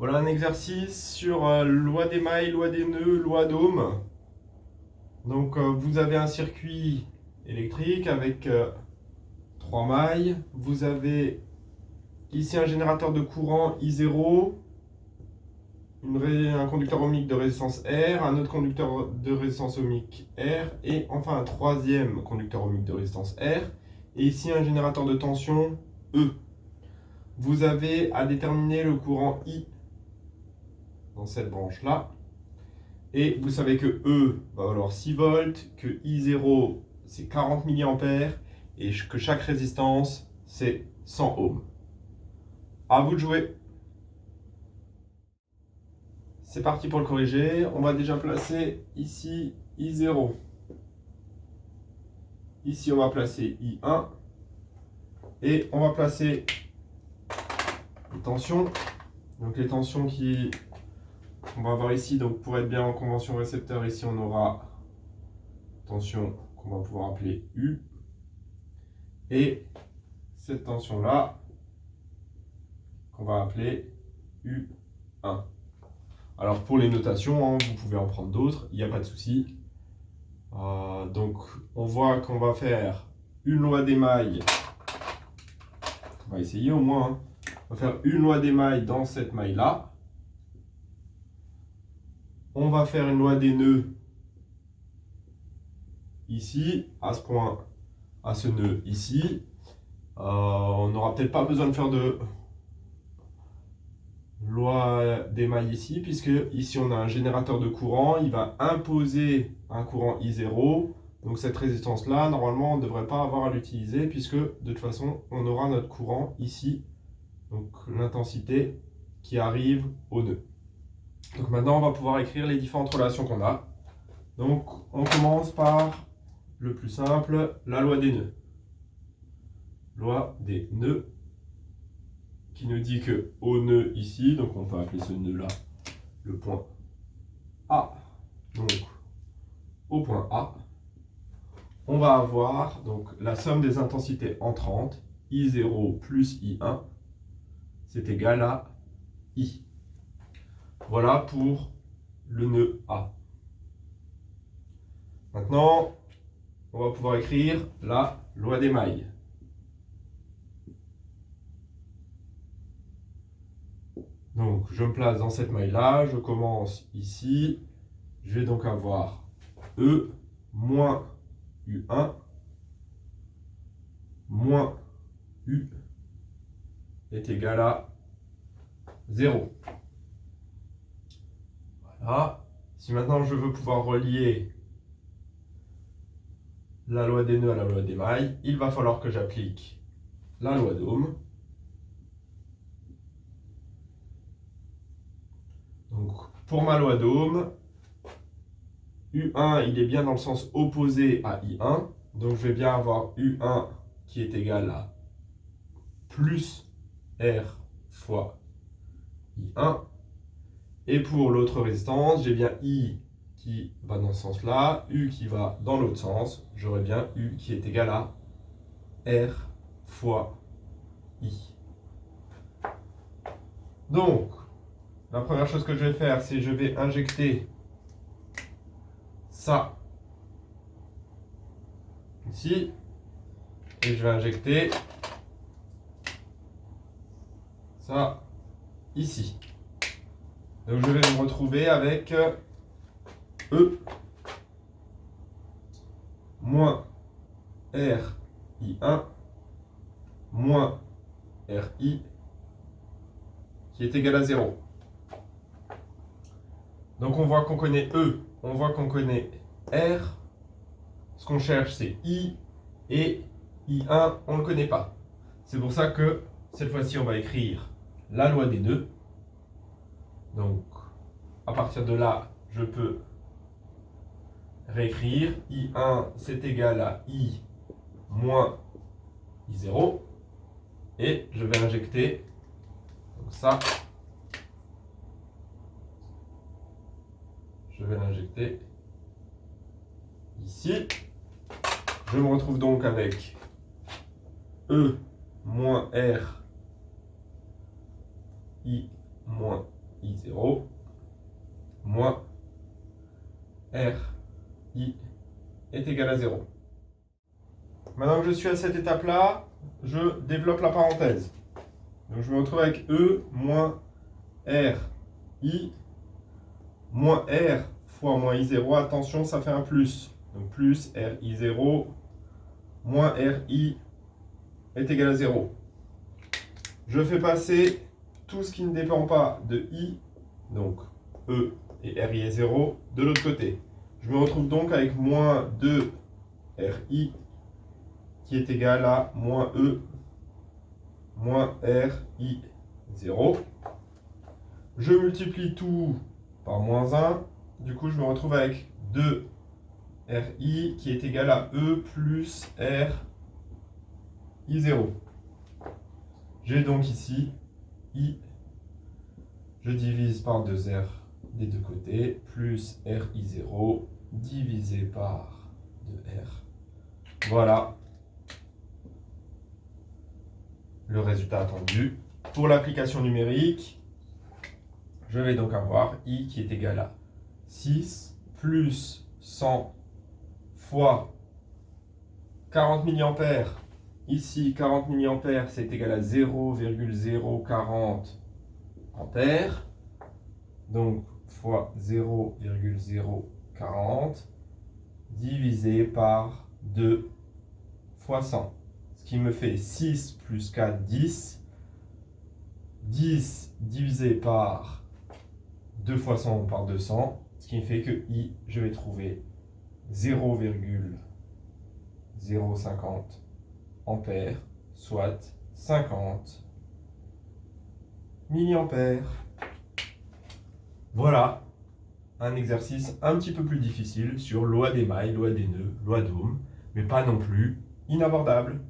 Voilà un exercice sur loi des mailles, loi des nœuds, loi d'Ohm. Donc vous avez un circuit électrique avec 3 mailles. Vous avez ici un générateur de courant I0, un conducteur ohmique de résistance R, un autre conducteur de résistance ohmique R, et enfin un troisième conducteur ohmique de résistance R. Et ici un générateur de tension E. Vous avez à déterminer le courant I dans cette branche-là. Et vous savez que E va valoir 6 volts, que I0 c'est 40 mA et que chaque résistance c'est 100 ohms. À vous de jouer. C'est parti pour le corriger. On va déjà placer ici I0. Ici on va placer I1. Et on va placer les tensions. Donc les tensions qu'on va avoir ici, donc pour être bien en convention récepteur, ici on aura tension qu'on va pouvoir appeler U. Et cette tension-là, qu'on va appeler U1. Alors pour les notations, vous pouvez en prendre d'autres, il n'y a pas de souci. Donc on voit qu'on va faire une loi d'émail. On va essayer au moins. On va faire une loi d'émail dans cette maille-là. On va faire une loi des nœuds ici, à ce point, à ce nœud ici. On n'aura peut-être pas besoin de faire de loi d'émail ici, puisque ici on a un générateur de courant, il va imposer un courant I0. Donc cette résistance-là, normalement, on ne devrait pas avoir à l'utiliser, puisque de toute façon, on aura notre courant ici, donc l'intensité qui arrive au nœud. Donc maintenant, on va pouvoir écrire les différentes relations qu'on a. Donc on commence par le plus simple, la loi des nœuds. Loi des nœuds qui nous dit que au nœud ici, donc on peut appeler ce nœud-là le point A. Donc au point A, on va avoir donc la somme des intensités entrantes, I0 plus I1, c'est égal à I. Voilà pour le nœud A. Maintenant, on va pouvoir écrire la loi des mailles. Donc, je me place dans cette maille-là, je commence ici, je vais donc avoir E moins U1 moins U est égal à 0. Voilà. Si maintenant je veux pouvoir relier la loi des nœuds à la loi des mailles, il va falloir que j'applique la loi d'Ohm. Donc, pour ma loi d'Ohm, U1, il est bien dans le sens opposé à I1. Donc, je vais bien avoir U1 qui est égal à plus R fois I1. Et pour l'autre résistance, j'ai bien I qui va dans ce sens-là, U qui va dans l'autre sens. J'aurai bien U qui est égal à R fois I. Donc, la première chose que je vais faire, c'est je vais injecter ça ici. Et je vais injecter ça ici. Donc je vais me retrouver avec E moins RI1 moins RI qui est égal à 0. Donc on voit qu'on connaît E, on voit qu'on connaît R. Ce qu'on cherche c'est I et I1 on ne le connaît pas. C'est pour ça que cette fois-ci on va écrire la loi des nœuds. Donc à partir de là je peux réécrire I1 c'est égal à I moins I0 et je vais injecter donc ça, je vais l'injecter ici. Je me retrouve donc avec E moins R I moins I0 moins RI est égal à 0. Maintenant que je suis à cette étape-là, je développe la parenthèse. Donc je me retrouve avec E moins RI moins R fois moins I0. Attention, ça fait un plus. Donc plus RI0 moins RI est égal à 0. Je fais passer tout ce qui ne dépend pas de I, donc E et RI est 0, de l'autre côté. Je me retrouve donc avec moins 2 RI qui est égal à moins E moins RI 0. Je multiplie tout par moins 1. Du coup, je me retrouve avec 2 RI qui est égal à E plus RI 0. J'ai donc ici I, je divise par 2R des deux côtés, plus RI 0 divisé par 2R. Voilà le résultat attendu. Pour l'application numérique, je vais donc avoir I qui est égal à 6 plus 100 fois 40 mA. Ici, 40 mA, c'est égal à 0,040 ampères. Donc, fois 0,040 divisé par 2 fois 100. Ce qui me fait 6 plus 4, 10. 10 divisé par 2 fois 100 par 200. Ce qui me fait que I, je vais trouver 0,050 ampères, soit 50 milliampères. Voilà un exercice un petit peu plus difficile sur loi des mailles, loi des nœuds, loi d'Ohm, mais pas non plus inabordable.